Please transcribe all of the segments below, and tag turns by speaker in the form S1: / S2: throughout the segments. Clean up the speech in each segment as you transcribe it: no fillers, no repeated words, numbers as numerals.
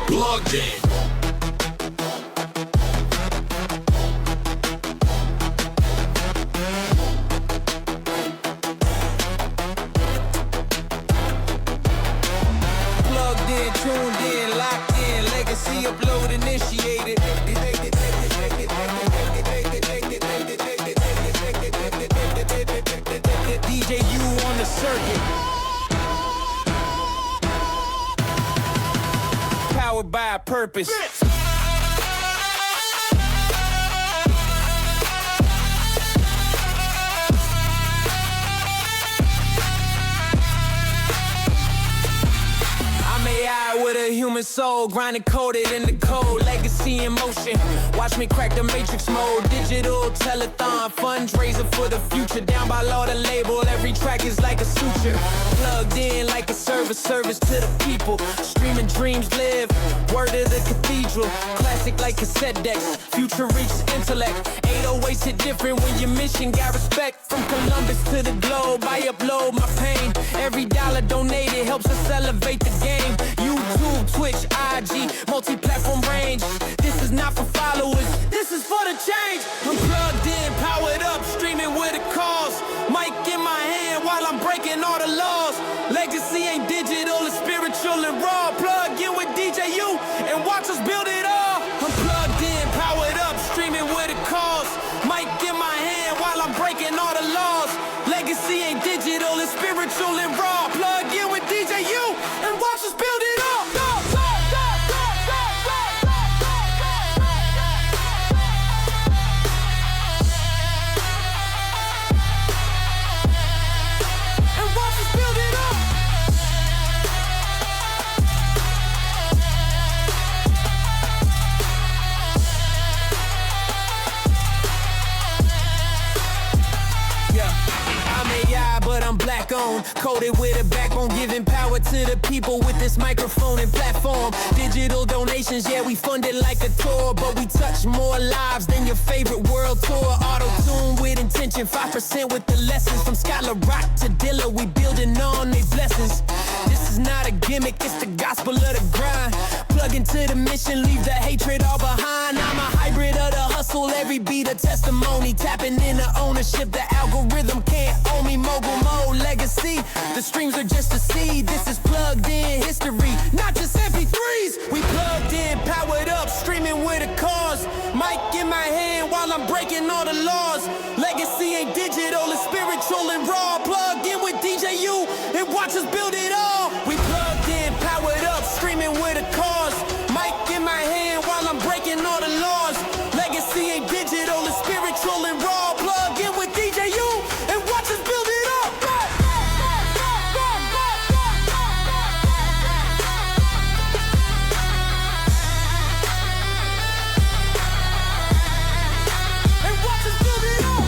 S1: Plugged in.
S2: Plugged in, tuned in, locked in, legacy upload initiated. DJ U on the circuit. Powered by a purpose. I'm AI with a human soul, grinding coded in the code, legacy in motion. Watch me crack the matrix mode, digital telethon, fundraiser for the future. Down by law, the label, every track is like a suture. Plugged in like a service to the people. Streaming dreams live, word of the cathedral. Classic like cassette decks, future reaches intellect. 808s hit different when your mission got respect. From Columbus to the globe, I upload my pain. Every dollar donated helps us elevate the game. YouTube, Twitch, IG, multi-platform range. This is not for followers, this is for the change. I'm plugged in, powered up, streaming with a cause. Mic in my hand while I'm breaking all the laws. Legacy ain't digital, it's spiritual and raw. Plug in with DJU and watch us build it all. I'm plugged in, powered up, streaming with a cause. Mic in my hand while I'm breaking all the laws. Legacy ain't digital, it's spiritual and raw. Plug in with DJU and watch us build it all. But I'm black on, coded with a backbone, giving power to the people with this microphone and platform. Digital donations, yeah, we fund it like a tour, but we touch more lives than your favorite world tour. Auto-tune with intention, 5% with the lessons. From Scholar Rock to Dilla, we building on their blessings. This is not a gimmick, it's the gospel of the grind. Plug into the mission, leave the hatred all behind. I'm a hybrid of the hustle, every beat a testimony. Tapping into ownership, the algorithm can't own me. Mogul mode, legacy, the streams are just a seed. This is plugged in history, not just MP3s. We plugged in, powered up, streaming with a cause. Mic in my hand while I'm breaking all the laws. Legacy ain't digital, it's spiritual and raw. Plug in with DJU and watch us build it all. We plugged in, powered up, streaming with a cause. Mic in my hand while I'm breaking all the laws. Legacy ain't digital, it's spiritual and raw. Plug in with DJU and watch us build it all. And watch us build it all.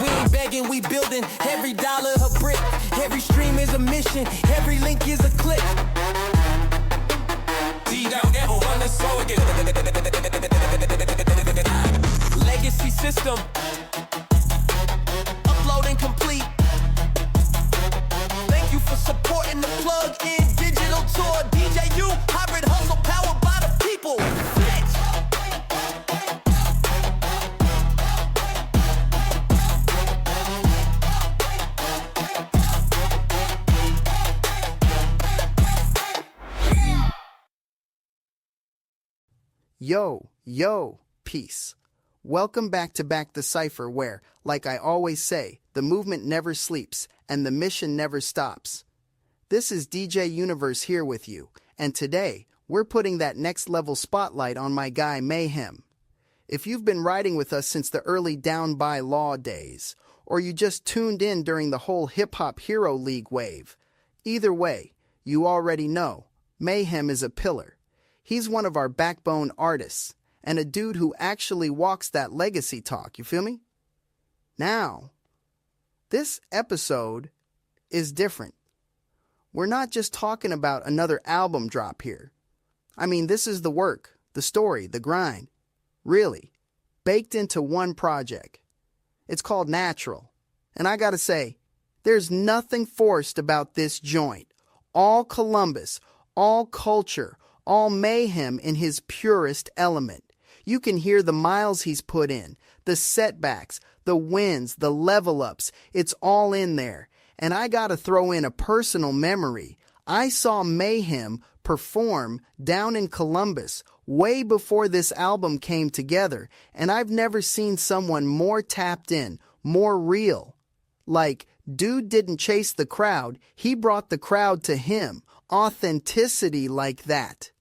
S2: We ain't begging, we building. Every dollar a brick. Every stream is a mission. Every link is a click. Legacy system. Uploading complete. Thank you for supporting the plug-in digital tour. DJU, hybrid hustle powered by the people. Flex.
S3: Yo, peace. Welcome back to Back the Cypher where, like I always say, the movement never sleeps and the mission never stops. This is DJ Universe here with you, and today, we're putting that next level spotlight on my guy Mayh3m. If you've been riding with us since the early Down by Law days, or you just tuned in during the whole hip-hop hero league wave, either way, you already know, Mayh3m is a pillar. He's one of our backbone artists, and a dude who actually walks that legacy talk, you feel me? Now, this episode is different. We're not just talking about another album drop here. I mean, this is the work, the story, the grind. Really, baked into one project. It's called Natural. And I gotta say, there's nothing forced about this joint. All Columbus, all culture, all Mayh3m in his purest element. You can hear the miles he's put in, the setbacks, the wins, the level-ups. It's all in there. And I gotta throw in a personal memory. I saw Mayh3m perform down in Columbus way before this album came together, and I've never seen someone more tapped in, more real. Like, dude didn't chase the crowd, he brought the crowd to him. Authenticity like that.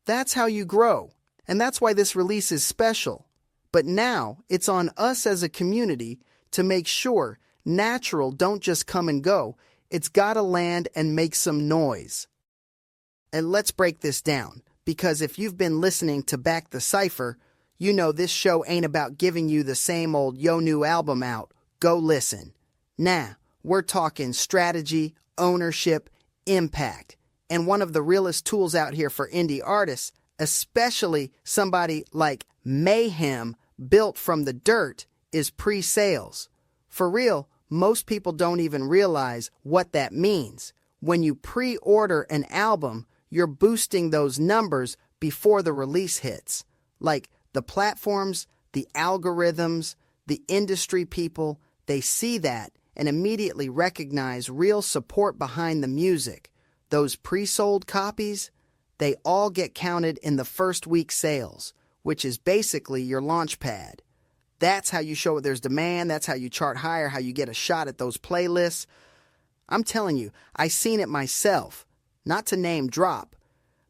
S3: That's how you grow, and that's why this release is special. But now, it's on us as a community to make sure Natural don't just come and go. It's gotta land and make some noise. And let's break this down, because if you've been listening to Back the Cypher, you know this show ain't about giving you the same old yo new album out. Go listen. Nah, we're talking strategy, ownership, impact. And one of the realest tools out here for indie artists, especially somebody like Mayh3m built from the dirt, is pre-sales. For real, most people don't even realize what that means. When you pre-order an album, you're boosting those numbers before the release hits. Like the platforms, the algorithms, the industry people, they see that and immediately recognize real support behind the music. Those pre-sold copies, they all get counted in the first week sales, which is basically your launch pad. That's how you show it there's demand, that's how you chart higher, how you get a shot at those playlists. I'm telling you, I seen it myself. Not to name drop,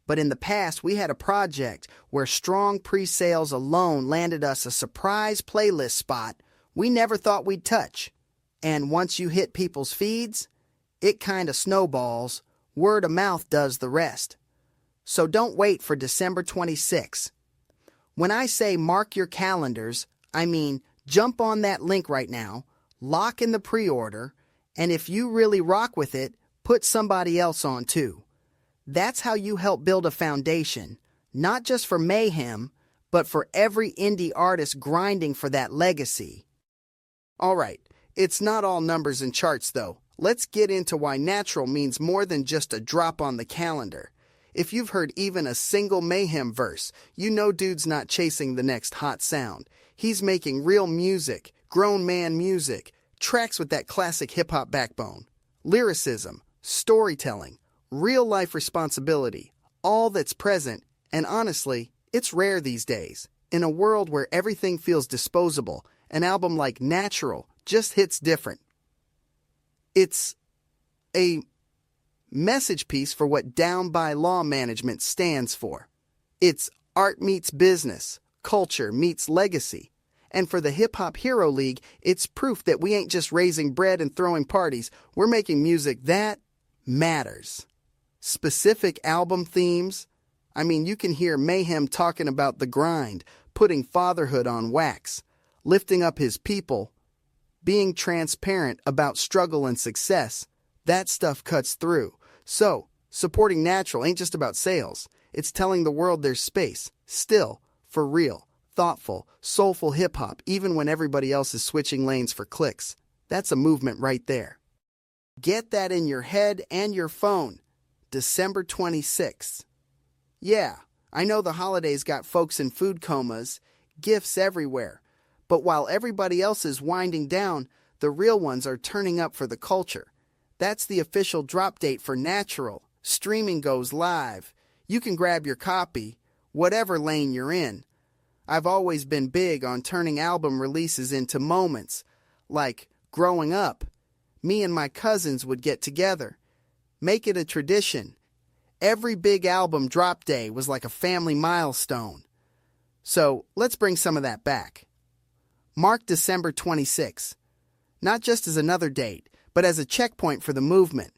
S3: but in the past we had a project where strong pre-sales alone landed us a surprise playlist spot we never thought we'd touch. And once you hit people's feeds, it kinda snowballs. Word of mouth does the rest. So don't wait for December 26th. When I say mark your calendars, I mean jump on that link right now, lock in the pre-order, and if you really rock with it, put somebody else on too. That's how you help build a foundation, not just for Mayh3m, but for every indie artist grinding for that legacy. Alright, it's not all numbers and charts though. Let's get into why Natural means more than just a drop on the calendar. If you've heard even a single Mayh3m verse, you know dude's not chasing the next hot sound. He's making real music, grown man music, tracks with that classic hip-hop backbone. Lyricism, storytelling, real-life responsibility, all that's present, and honestly, it's rare these days. In a world where everything feels disposable, an album like Natural just hits different. It's a message piece for what Down by Law management stands for. It's art meets business, culture meets legacy. And for the Hip Hop Hero League, it's proof that we ain't just raising bread and throwing parties. We're making music that matters. Specific album themes. I mean, you can hear Mayh3m talking about the grind, putting fatherhood on wax, lifting up his people, being transparent about struggle and success. That stuff cuts through. So, supporting Natural ain't just about sales. It's telling the world there's space, still, for real, thoughtful, soulful hip-hop, even when everybody else is switching lanes for clicks. That's a movement right there. Get that in your head and your phone. December 26th. Yeah, I know the holidays got folks in food comas, gifts everywhere. But while everybody else is winding down, the real ones are turning up for the culture. That's the official drop date for Natural. Streaming goes live. You can grab your copy, whatever lane you're in. I've always been big on turning album releases into moments. Like, growing up, me and my cousins would get together. Make it a tradition. Every big album drop day was like a family milestone. So, let's bring some of that back. Mark December 26th. Not just as another date, but as a checkpoint for the movement.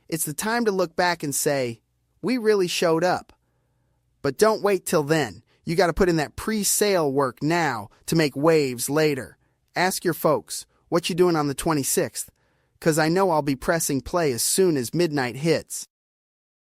S3: It's the time to look back and say, we really showed up. But don't wait till then. You got to put in that pre-sale work now to make waves later. Ask your folks, what you doing on the 26th? Because I know I'll be pressing play as soon as midnight hits.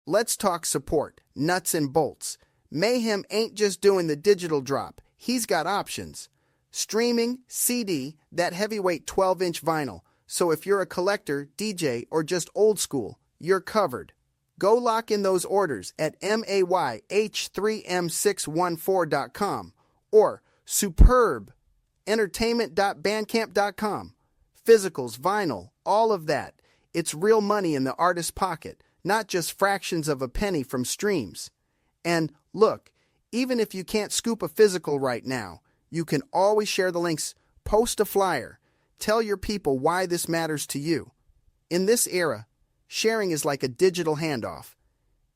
S3: Let's talk support, nuts and bolts. Mayh3m ain't just doing the digital drop. He's got options. Streaming, CD, that heavyweight 12-inch vinyl. So if you're a collector, DJ, or just old school, you're covered. Go lock in those orders at Mayh3m614.com or superbentertainment.bandcamp.com. Physicals, vinyl, all of that. It's real money in the artist's pocket, not just fractions of a penny from streams. And look, even if you can't scoop a physical right now, you can always share the links, post a flyer, tell your people why this matters to you. In this era, sharing is like a digital handoff.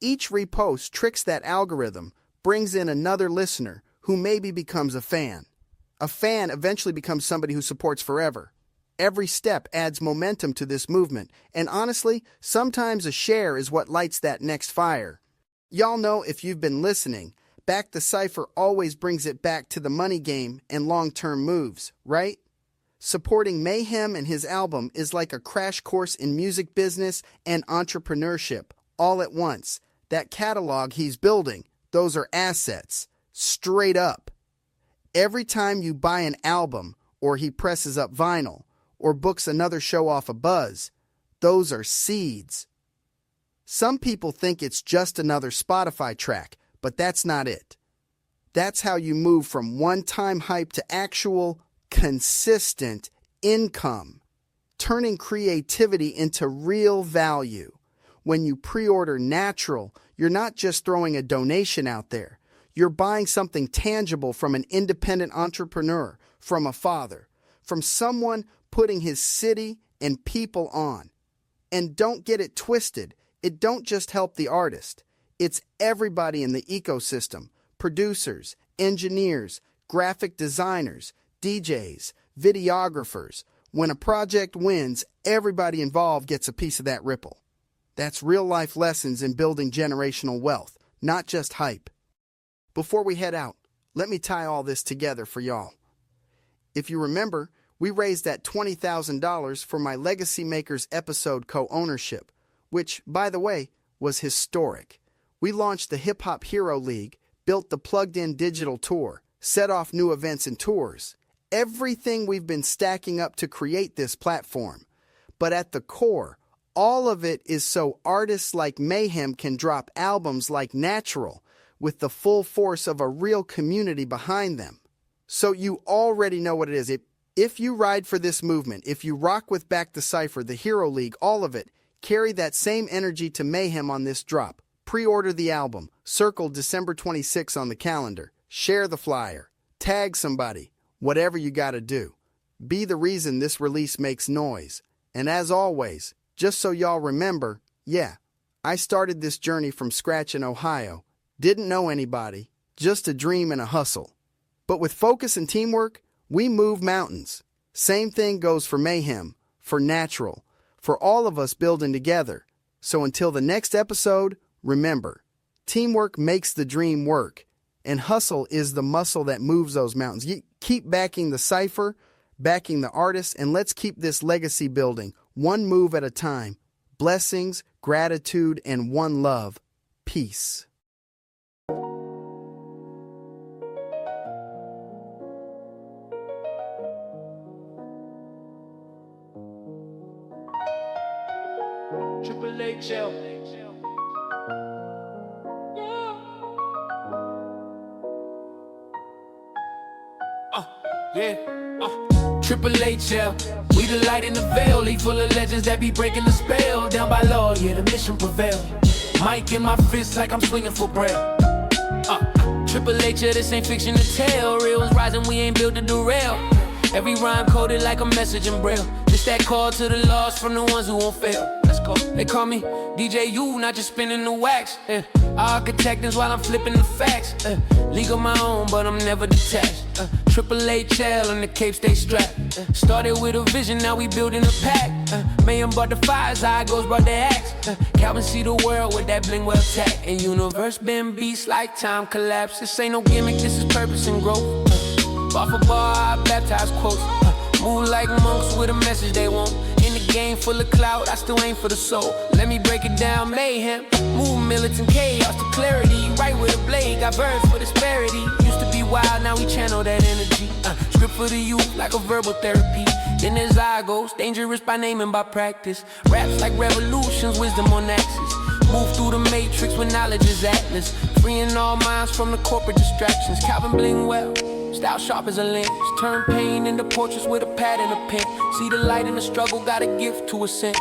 S3: Each repost tricks that algorithm, brings in another listener who maybe becomes a fan. A fan eventually becomes somebody who supports forever. Every step adds momentum to this movement, and honestly, sometimes a share is what lights that next fire. Y'all know if you've been listening, Back the Cypher always brings it back to the money game and long-term moves, right? Supporting Mayh3m and his album is like a crash course in music business and entrepreneurship, all at once. That catalog he's building, those are assets, straight up. Every time you buy an album, or he presses up vinyl, or books another show off a buzz, those are seeds. Some people think it's just another Spotify track, but that's not it. That's how you move from one-time hype to actual, consistent income, turning creativity into real value. When you pre-order natural, you're not just throwing a donation out there. You're buying something tangible from an independent entrepreneur, from a father, from someone putting his city and people on. And don't get it twisted. It don't just help the artist. It's everybody in the ecosystem, producers, engineers, graphic designers, DJs, videographers. When a project wins, everybody involved gets a piece of that ripple. That's real-life lessons in building generational wealth, not just hype. Before we head out, let me tie all this together for y'all. If you remember, we raised that $20,000 for my Legacy Makers episode co-ownership, which, by the way, was historic. We launched the Hip Hop Hero League, built the plugged-in digital tour, set off new events and tours. Everything we've been stacking up to create this platform. But at the core, all of it is so artists like Mayh3m can drop albums like Natural, with the full force of a real community behind them. So you already know what it is. If you ride for this movement, if you rock with Back the Cypher, the Hero League, all of it, carry that same energy to Mayh3m on this drop. Pre-order the album, circle December 26 on the calendar, share the flyer, tag somebody, whatever you gotta do. Be the reason this release makes noise. And as always, just so y'all remember, yeah, I started this journey from scratch in Ohio. Didn't know anybody, just a dream and a hustle. But with focus and teamwork, we move mountains. Same thing goes for Mayh3m, for Natural, for all of us building together. So until the next episode, remember, teamwork makes the dream work, and hustle is the muscle that moves those mountains. Keep backing the cypher, backing the artists, and let's keep this legacy building, one move at a time. Blessings, gratitude, and one love. Peace.
S2: Triple H L. Triple HL, we the light in the veil, league full of legends that be breaking the spell. Down by law, yeah, the mission prevail. Mic in my fist like I'm swinging for braille. Triple H, yeah, this ain't fiction to tell. Real is rising, we ain't built to derail. Every rhyme coded like a message in braille. This that call to the lost from the ones who won't fail. Let's go. They call me DJ U, not just spinning the wax. I architect this while I'm flipping the facts. League of my own, but I'm never detached. Triple HL and the cape stay strapped. Started with a vision, now we building a pack. Mayh3m brought the fires, I goes brought the axe. Calvin see the world with that bling well tack. And universe been beats like time collapse. This ain't no gimmick, this is purpose and growth. Bar for bar, I baptize quotes. Move like monks with a message they want. In the game full of clout, I still aim for the soul. Let me break it down, Mayh3m. Move militant chaos to clarity. Right with a blade, got birds for disparity. Used to be wild, now we channel that energy. Script for the youth like a verbal therapy. Then there's Zygos, dangerous by name and by practice. Raps like revolutions, wisdom on axis. Move through the matrix when knowledge is atlas. Freeing all minds from the corporate distractions. Calvin bling well, style sharp as a lens. Turn pain into portraits with a pad and a pen. See the light in the struggle, got a gift to ascend.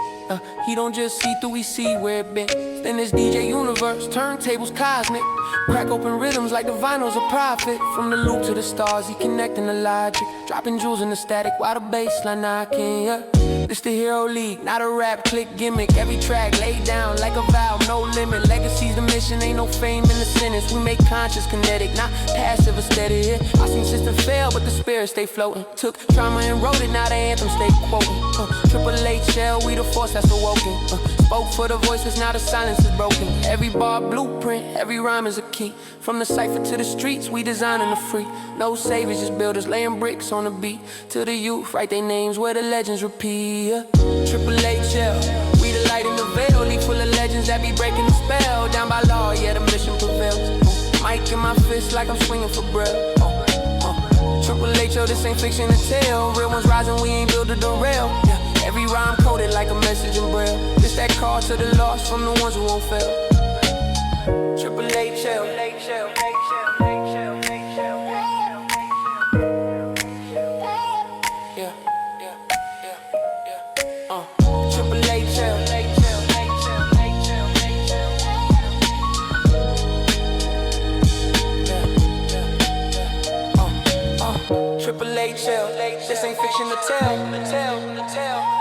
S2: He don't just see through, he see where it been. Then there's DJ Universe, turntables cosmic. Crack open rhythms like the vinyl's a prophet. From the loop to the stars, he connecting the logic. Dropping jewels in the static while the bassline knocking, yeah. This the Hero League, not a rap click gimmick. Every track laid down like a vow, no limit. Legacy's the mission, ain't no fame in the sentence. We make conscious kinetic, not passive aesthetic. I seen system fail, but the spirit stay floating. Took trauma and wrote it, now the anthem stay quoting. Triple H shell, we the force that's awoken. Spoke for the voices, now the silence is broken. Every bar blueprint, every rhyme is a key. From the cipher to the streets, we designing the free. No saviors, just builders laying bricks on the beat. To the youth, write their names where the legends repeat. Triple H shell, we the light in the veil. League full of legends that be breaking the spell. Down by law, yeah, the mission prevails. Mic in my fist like I'm swinging for bread. Triple H, yo, this ain't fiction to tell. Real ones rising, we ain't built to derail. Yeah. Every rhyme coded like a message in braille. This that call to the lost from the ones who won't fail. Triple H shell. Yeah. Triple H shell. Triple H shell. This ain't fiction to tell.